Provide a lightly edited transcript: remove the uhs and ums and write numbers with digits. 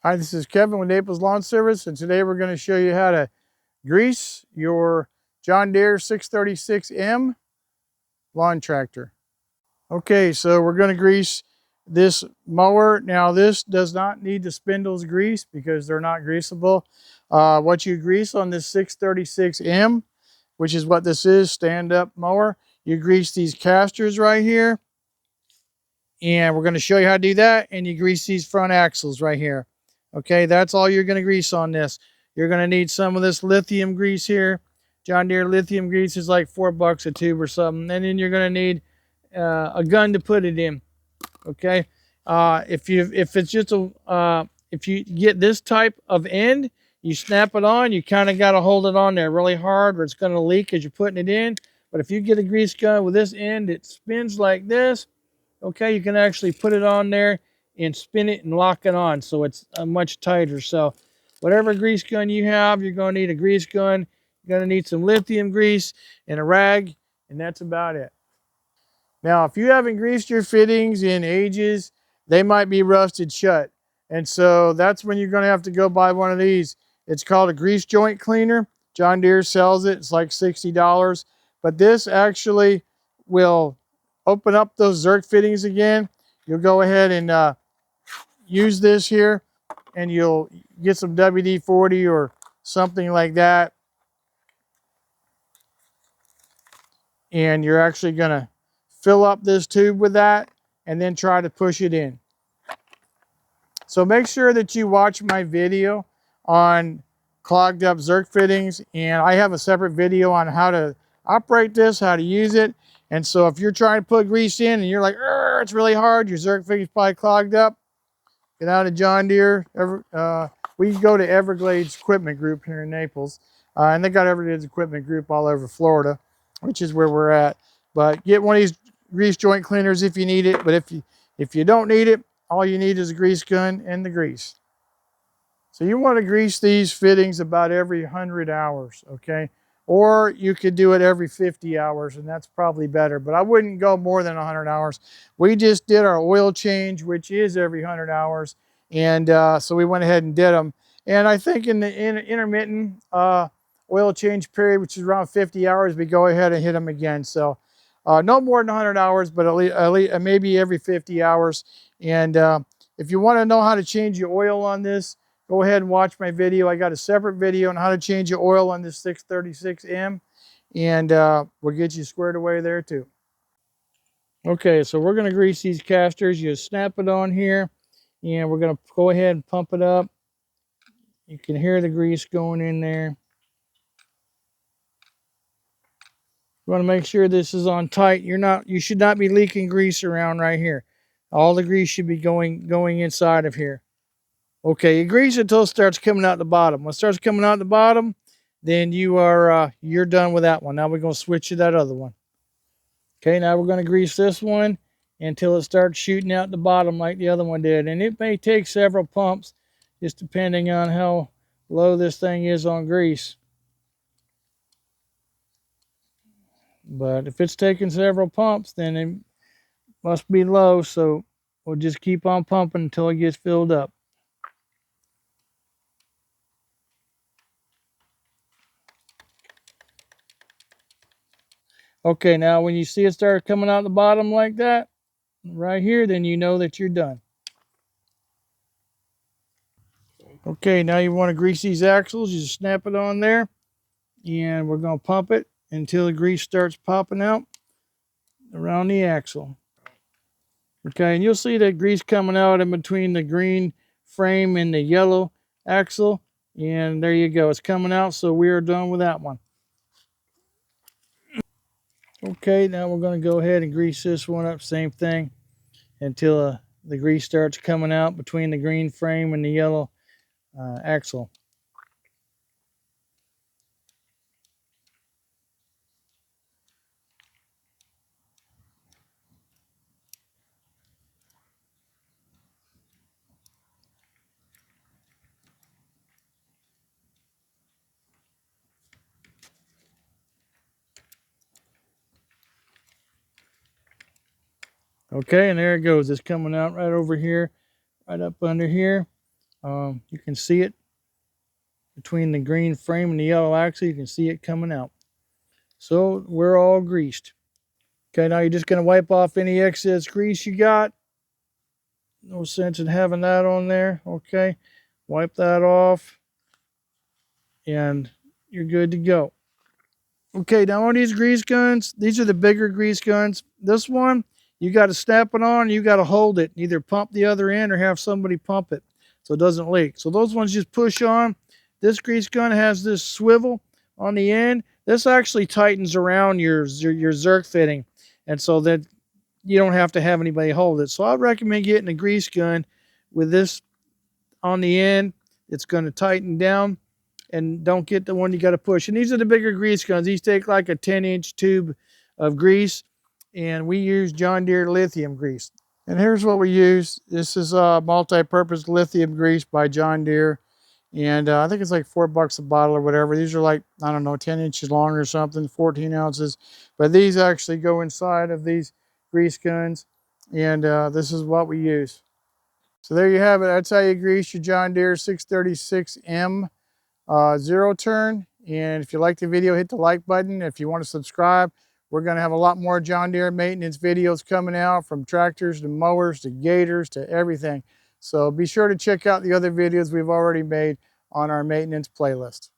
Hi, this is Kevin with Naples Lawn Service, and today we're going to show you how to grease your John Deere 636M lawn tractor. Okay, so we're going to grease this mower. Now, this does not need the spindles greased because they're not greasable. What you grease on this 636M, which is what this is, stand-up mower, you grease these casters right here, and we're going to show you how to do that, and you grease these front axles right here. Okay, that's all you're going to grease on this. You're going to need some of this lithium grease here. John Deere lithium grease is like $4 a tube or something. And then you're going to need a gun to put it in. Okay, if you get this type of end, you snap it on. You kind of got to hold it on there really hard, or it's going to leak as you're putting it in. But if you get a grease gun with this end, it spins like this. Okay, you can actually put it on there and spin it and lock it on, so it's much tighter. So whatever grease gun you have, you're going to need a grease gun. You're going to need some lithium grease and a rag, and that's about it. Now, if you haven't greased your fittings in ages, they might be rusted shut. And so that's when you're going to have to go buy one of these. It's called a grease joint cleaner. John Deere sells it. It's like $60. But this actually will open up those Zerk fittings again. You'll go ahead and use this here, and you'll get some WD-40 or something like that. And you're actually going to fill up this tube with that and then try to push it in. So make sure that you watch my video on clogged up Zerk fittings, and I have a separate video on how to operate this, how to use it. And so if you're trying to put grease in and you're like, it's really hard, your Zerk fitting's probably clogged up, get out of John Deere. We go to Everglades Equipment Group here in Naples, and they got Everglades Equipment Group all over Florida, which is where we're at. But get one of these grease joint cleaners if you need it. But if you don't need it, all you need is a grease gun and the grease. So you want to grease these fittings about every 100 hours, okay? Or you could do it every 50 hours, and that's probably better. But I wouldn't go more than 100 hours. We just did our oil change, which is every 100 hours. And so we went ahead and did them. And I think in the intermittent oil change period, which is around 50 hours, we go ahead and hit them again. So no more than 100 hours, but at least maybe every 50 hours. And if you want to know how to change your oil on this, go ahead and watch my video. I got a separate video on how to change your oil on this 636M, and we'll get you squared away there too. Okay, so we're going to grease these casters. You snap it on here, and we're going to go ahead and pump it up. You can hear the grease going in there. You want to make sure this is on tight. You should not be leaking grease around right here. All the grease should be going inside of here. Okay, you grease it until it starts coming out the bottom. When it starts coming out the bottom, then you're done with that one. Now we're going to switch to that other one. Okay, now we're going to grease this one until it starts shooting out the bottom like the other one did. And it may take several pumps, just depending on how low this thing is on grease. But if it's taking several pumps, then it must be low, so we'll just keep on pumping until it gets filled up. Okay, now when you see it start coming out the bottom like that, right here, then you know that you're done. Okay, now you want to grease these axles. You just snap it on there, and we're going to pump it until the grease starts popping out around the axle. Okay, and you'll see that grease coming out in between the green frame and the yellow axle, and there you go. It's coming out, so we are done with that one. Okay, now we're going to go ahead and grease this one up, same thing, until the grease starts coming out between the green frame and the yellow axle. Okay, and there it goes. It's coming out right over here, right up under here. You can see it between the green frame and the yellow axle. You can see it coming out. So we're all greased. Okay, now you're just going to wipe off any excess grease you got. No sense in having that on there. Okay, wipe that off and you're good to go. Okay, now on these grease guns, these are the bigger grease guns. This one, you got to snap it on, you got to hold it. Either pump the other end or have somebody pump it so it doesn't leak. So those ones just push on. This grease gun has this swivel on the end. This actually tightens around your zerk fitting. And so that you don't have to have anybody hold it. So I'd recommend getting a grease gun with this on the end. It's going to tighten down, and don't get the one you got to push. And these are the bigger grease guns. These take like a 10-inch tube of grease, and we use John Deere lithium grease. And here's what we use. This is multi-purpose lithium grease by John Deere. And I think it's like $4 a bottle or whatever. These are like, I don't know, 10 inches long or something, 14 ounces. But these actually go inside of these grease guns. And this is what we use. So there you have it. That's how you grease your John Deere 636M Zero Turn. And if you like the video, hit the like button. If you want to subscribe, we're going to have a lot more John Deere maintenance videos coming out, from tractors to mowers to gators to everything. So be sure to check out the other videos we've already made on our maintenance playlist.